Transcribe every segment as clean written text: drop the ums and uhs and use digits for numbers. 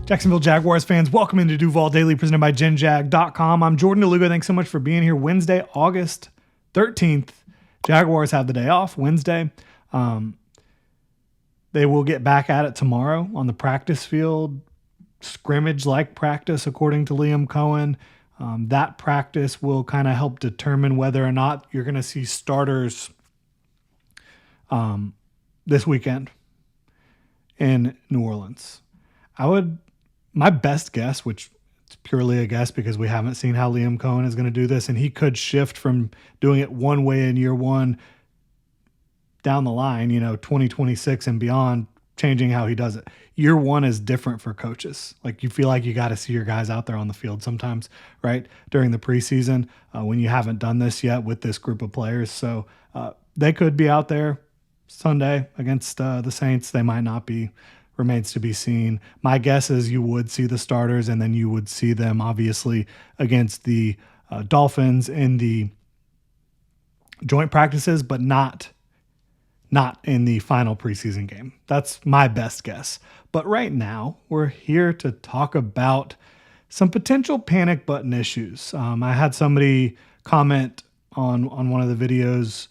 Jacksonville Jaguars fans, welcome into Duval Daily, presented by GenJag.com. I'm Jordan DeLugo. Thanks so much for being here. Wednesday, August 13th. Jaguars have the day off Wednesday. They will get back at it tomorrow on the practice field. Scrimmage-like practice, according to Liam Cohen. That practice will kind of help determine whether or not you're going to see starters this weekend in New Orleans. My best guess, which it's purely a guess because we haven't seen how Liam Cohen is going to do this, and he could shift from doing it one way in year one down the line, 2026 and beyond, changing how he does it. Year one is different for coaches. Like, you feel like you got to see your guys out there on the field sometimes, right? During the preseason, when you haven't done this yet with this group of players. So they could be out there Sunday against the Saints. They might not be. Remains to be seen. My guess is you would see the starters, and then you would see them obviously against the Dolphins in the joint practices, but not in the final preseason game. That's my best guess. But right now, we're here to talk about some potential panic button issues. I had somebody comment on one of the videos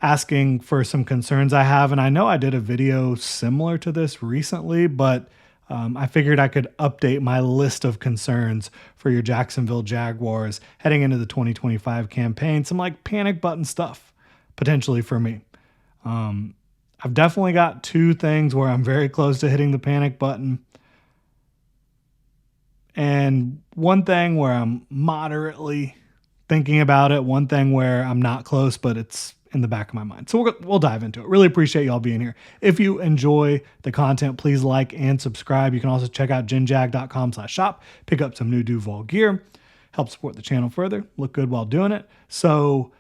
asking for some concerns I have. And I know I did a video similar to this recently, but I figured I could update my list of concerns for your Jacksonville Jaguars heading into the 2025 campaign. Some like panic button stuff potentially for me. I've definitely got two things where I'm very close to hitting the panic button. And one thing where I'm moderately thinking about it. One thing where I'm not close, but it's in the back of my mind. So we'll dive into it. Really appreciate y'all being here. If you enjoy the content, please like and subscribe. You can also check out genjag.com/shop, pick up some new Duval gear, help support the channel further, look good while doing it. So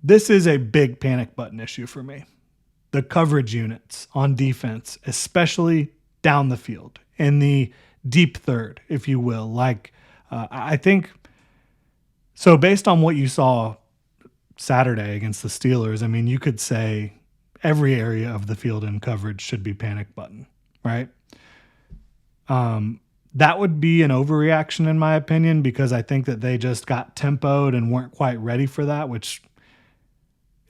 this is a big panic button issue for me. The coverage units on defense, especially down the field in the deep third, if you will. I think, so based on what you saw Saturday against the Steelers, I mean, you could say every area of the field in coverage should be panic button, right? That would be an overreaction in my opinion, because I think that they just got tempoed and weren't quite ready for that, which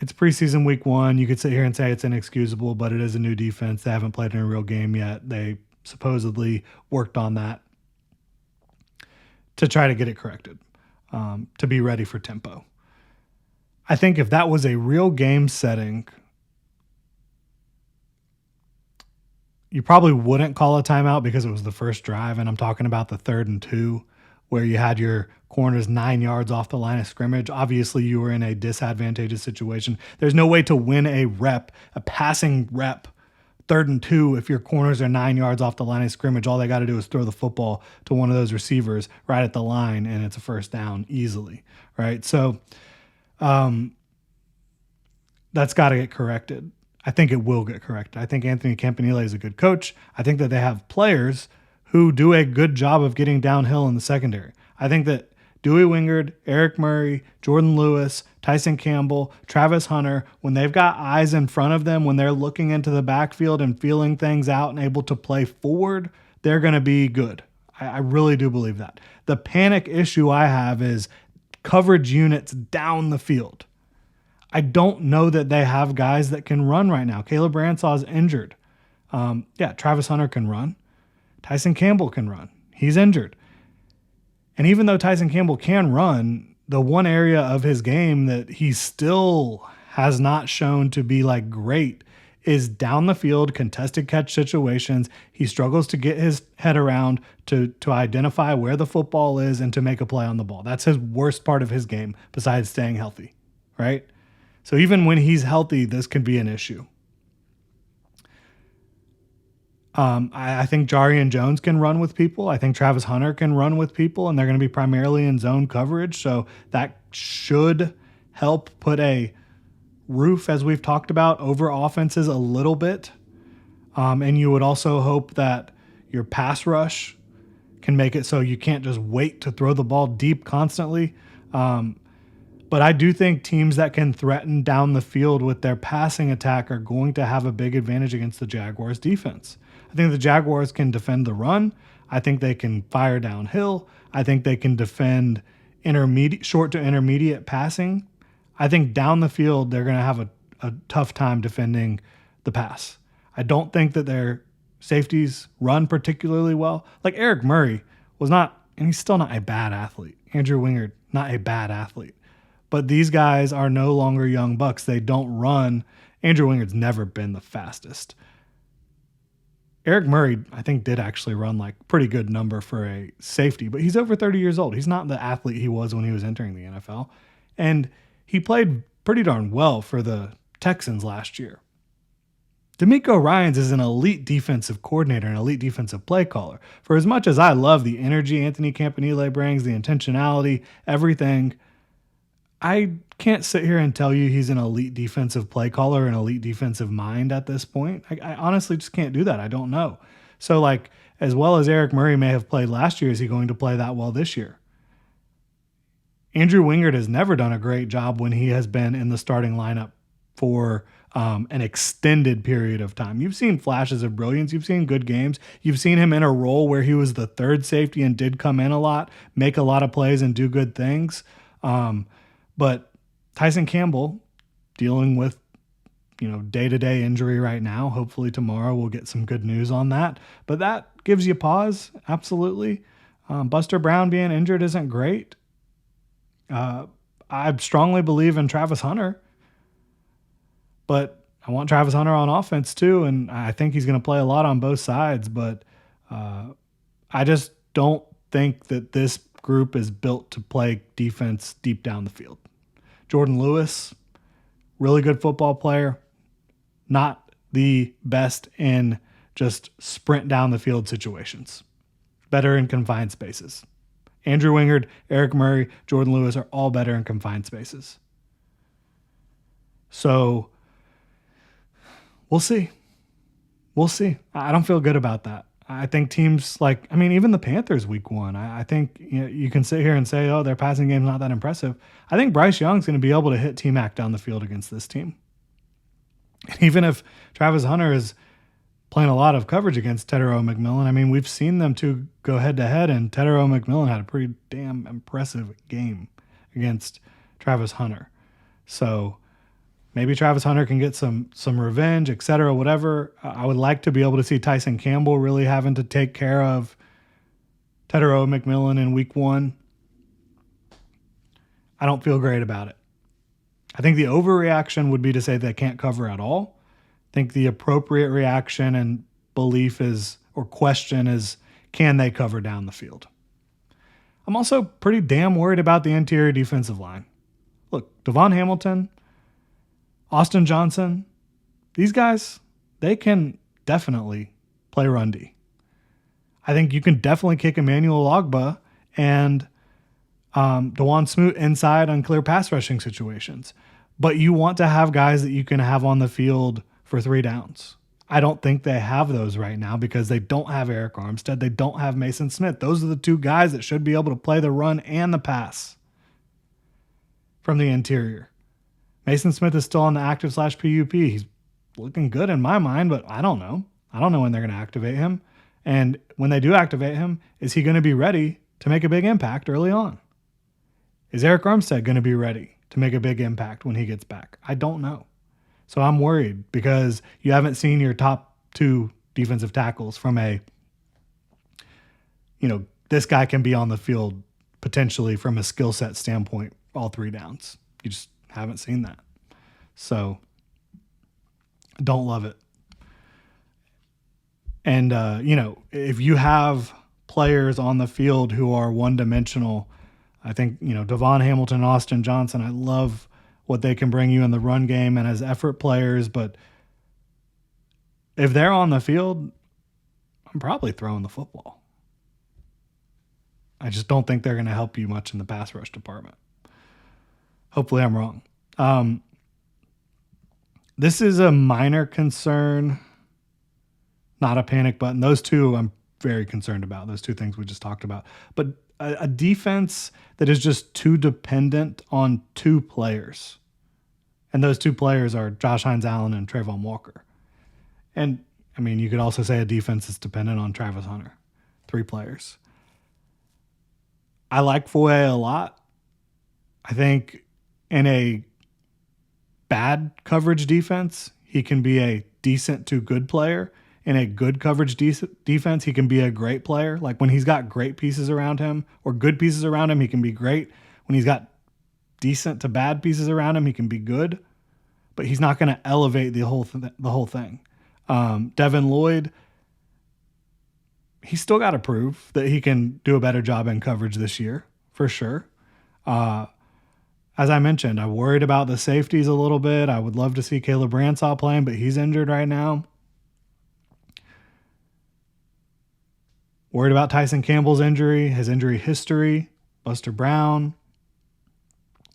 it's preseason week one. You could sit here and say it's inexcusable, but it is a new defense. They haven't played in a real game yet. They supposedly worked on that to try to get it corrected, to be ready for tempo. I think if that was a real game setting, you probably wouldn't call a timeout because it was the first drive. And I'm talking about the 3rd and 2, where you had your corners 9 yards off the line of scrimmage. Obviously, you were in a disadvantageous situation. There's no way to win a passing rep, 3rd and 2, if your corners are 9 yards off the line of scrimmage. All they got to do is throw the football to one of those receivers right at the line, and it's a first down easily, right? So that's got to get corrected. I think it will get corrected. I think Anthony Campanile is a good coach. I think that they have players who do a good job of getting downhill in the secondary. I think that Dewey Wingard, Eric Murray, Jordan Lewis, Tyson Campbell, Travis Hunter, when they've got eyes in front of them, when they're looking into the backfield and feeling things out and able to play forward, they're going to be good. I really do believe that. The panic issue I have is coverage units down the field. I don't know that they have guys that can run right now. Caleb Bransaw's injured. Travis Hunter can run. Tyson Campbell can run. He's injured. And even though Tyson Campbell can run, the one area of his game that he still has not shown to be like great is down the field, contested catch situations. He struggles to get his head around to identify where the football is and to make a play on the ball. That's his worst part of his game besides staying healthy, right? So even when he's healthy, this can be an issue. I think Jarian Jones can run with people. I think Travis Hunter can run with people, and they're going to be primarily in zone coverage. So that should help put a roof, as we've talked about, over offenses a little bit. And you would also hope that your pass rush can make it so you can't just wait to throw the ball deep constantly. But I do think teams that can threaten down the field with their passing attack are going to have a big advantage against the Jaguars defense. I I think the Jaguars can defend the run. I think they can fire downhill. I think they can defend short to intermediate passing. I think down the field, they're going to have a tough time defending the pass. I don't think that their safeties run particularly well. Like Eric Murray was not, and he's still not a bad athlete. Andrew Wingard, not a bad athlete. But these guys are no longer young bucks. They don't run. Andrew Wingard's never been the fastest. Eric Murray, I think, did actually run like pretty good number for a safety, but he's over 30 years old. He's not the athlete he was when he was entering the NFL. And he played pretty darn well for the Texans last year. DeMeco Ryans is an elite defensive coordinator, an elite defensive play caller. For as much as I love the energy Anthony Campanile brings, the intentionality, everything, I can't sit here and tell you he's an elite defensive play caller, an elite defensive mind at this point. I honestly just can't do that. I don't know. So, like, as well as Eric Murray may have played last year, is he going to play that well this year? Andrew Wingard has never done a great job when he has been in the starting lineup for an extended period of time. You've seen flashes of brilliance. You've seen good games. You've seen him in a role where he was the third safety and did come in a lot, make a lot of plays, and do good things. But Tyson Campbell dealing with, day-to-day injury right now. Hopefully tomorrow we'll get some good news on that. But that gives you pause, absolutely. Buster Brown being injured isn't great. I strongly believe in Travis Hunter, but I want Travis Hunter on offense too, and I think he's going to play a lot on both sides. But I just don't think that this group is built to play defense deep down the field. Jordan Lewis, really good football player, not the best in just sprint down the field situations. Better in confined spaces. Andrew Wingard, Eric Murray, Jordan Lewis are all better in confined spaces. So we'll see. We'll see. I don't feel good about that. I think teams even the Panthers week one, I think you can sit here and say, oh, their passing game's not that impressive. I think Bryce Young's going to be able to hit T-Mac down the field against this team. And even if Travis Hunter is playing a lot of coverage against Tetero McMillan, we've seen them two go head-to-head, and Tetero McMillan had a pretty damn impressive game against Travis Hunter. So maybe Travis Hunter can get some revenge, et cetera, whatever. I would like to be able to see Tyson Campbell really having to take care of Tetero McMillan in week one. I don't feel great about it. I think the overreaction would be to say they can't cover at all. I think the appropriate reaction and belief question is, can they cover down the field? I'm also pretty damn worried about the interior defensive line. Look, Devon Hamilton, Austin Johnson, these guys, they can definitely play run D. I think you can definitely kick Emmanuel Ogbah and DeJuan Smoot inside on clear pass rushing situations. But you want to have guys that you can have on the field for 3 downs. I don't think they have those right now because they don't have Eric Armstead. They don't have Mason Smith. Those are the 2 guys that should be able to play the run and the pass from the interior. Mason Smith is still on the active/PUP. He's looking good in my mind, but I don't know. I don't know when they're going to activate him. And when they do activate him, is he going to be ready to make a big impact early on? Is Eric Armstead going to be ready to make a big impact when he gets back? I don't know. So I'm worried because you haven't seen your top 2 defensive tackles from this guy can be on the field potentially from a skill set standpoint all 3 downs. You just haven't seen that. So don't love it. And, if you have players on the field who are one-dimensional, I think, Devon Hamilton, Austin Johnson, I love what they can bring you in the run game and as effort players. But if they're on the field, I'm probably throwing the football. I just don't think they're going to help you much in the pass rush department. Hopefully I'm wrong. This is a minor concern, not a panic button. Those 2 I'm very concerned about, those 2 things we just talked about. But a defense that is just too dependent on 2 players. And those 2 players are Josh Hines-Allen and Trayvon Walker. And I mean, you could also say a defense is dependent on Travis Hunter. 3 players. I like Foye a lot. I think in a bad coverage defense, he can be a decent to good player. In a good coverage defense, he can be a great player. Like when he's got great pieces around him or good pieces around him, he can be great. When he's got decent to bad pieces around him, he can be good. But he's not going to elevate the whole thing. Devin Lloyd, he's still got to prove that he can do a better job in coverage this year, for sure. As I mentioned, I'm worried about the safeties a little bit. I would love to see Caleb Ransaw playing, but he's injured right now. Worried about Tyson Campbell's injury, his injury history, Buster Brown,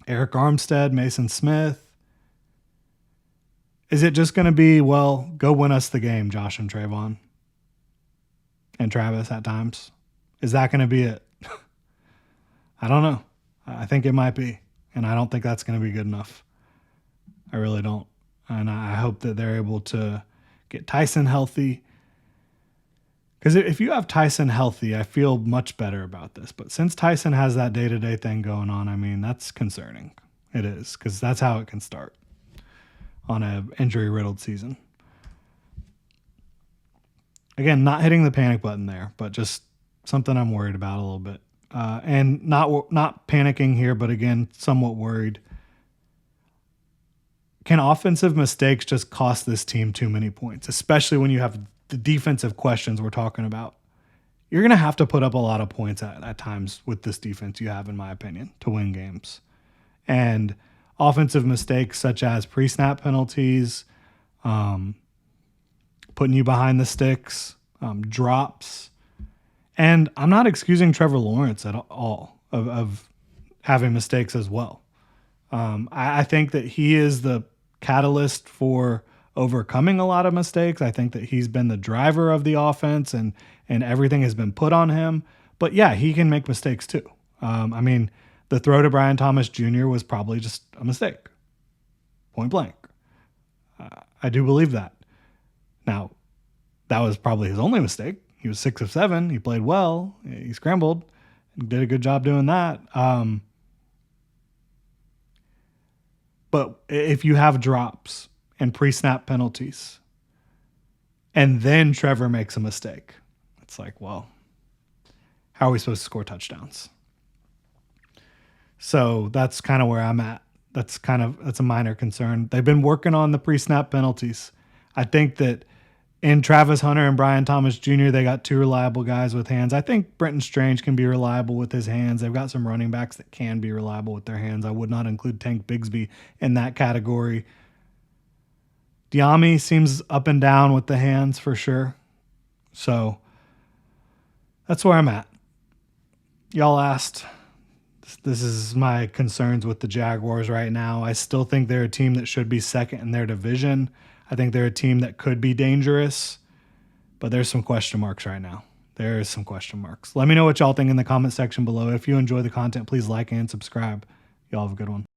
Eric Armstead, Mason Smith. Is it just going to be, well, go win us the game, Josh and Trayvon and Travis at times? Is that going to be it? I don't know. I think it might be, and I don't think that's going to be good enough. I really don't. And I hope that they're able to get Tyson healthy. Because if you have Tyson healthy, I feel much better about this. But since Tyson has that day-to-day thing going on, I mean, that's concerning. It is, because that's how it can start on an injury-riddled season. Again, not hitting the panic button there, but just something I'm worried about a little bit. And not panicking here, but again, somewhat worried. Can offensive mistakes just cost this team too many points, especially when you have the defensive questions we're talking about? You're going to have to put up a lot of points at times with this defense you have, in my opinion, to win games. And offensive mistakes such as pre-snap penalties, putting you behind the sticks, drops. And I'm not excusing Trevor Lawrence at all of having mistakes as well. I think that he is the catalyst for overcoming a lot of mistakes. I think that he's been the driver of the offense and everything has been put on him. But yeah, he can make mistakes too. I mean, the throw to Brian Thomas Jr. was probably just a mistake. Point blank. I do believe that. Now, that was probably his only mistake. He was 6 of 7. He played well. He scrambled and did a good job doing that. But if you have drops and pre-snap penalties and then Trevor makes a mistake, it's like, well, how are we supposed to score touchdowns? So that's kind of where I'm at. That's a minor concern. They've been working on the pre-snap penalties. I think that in Travis Hunter and Brian Thomas Jr., they got 2 reliable guys with hands. I think Brenton Strange can be reliable with his hands. They've got some running backs that can be reliable with their hands. I would not include Tank Bigsby in that category. Diami seems up and down with the hands for sure. So that's where I'm at. Y'all asked. This is my concerns with the Jaguars right now. I still think they're a team that should be second in their division. I think they're a team that could be dangerous, but there's some question marks right now. There's some question marks. Let me know what y'all think in the comment section below. If you enjoy the content, please like and subscribe. Y'all have a good one.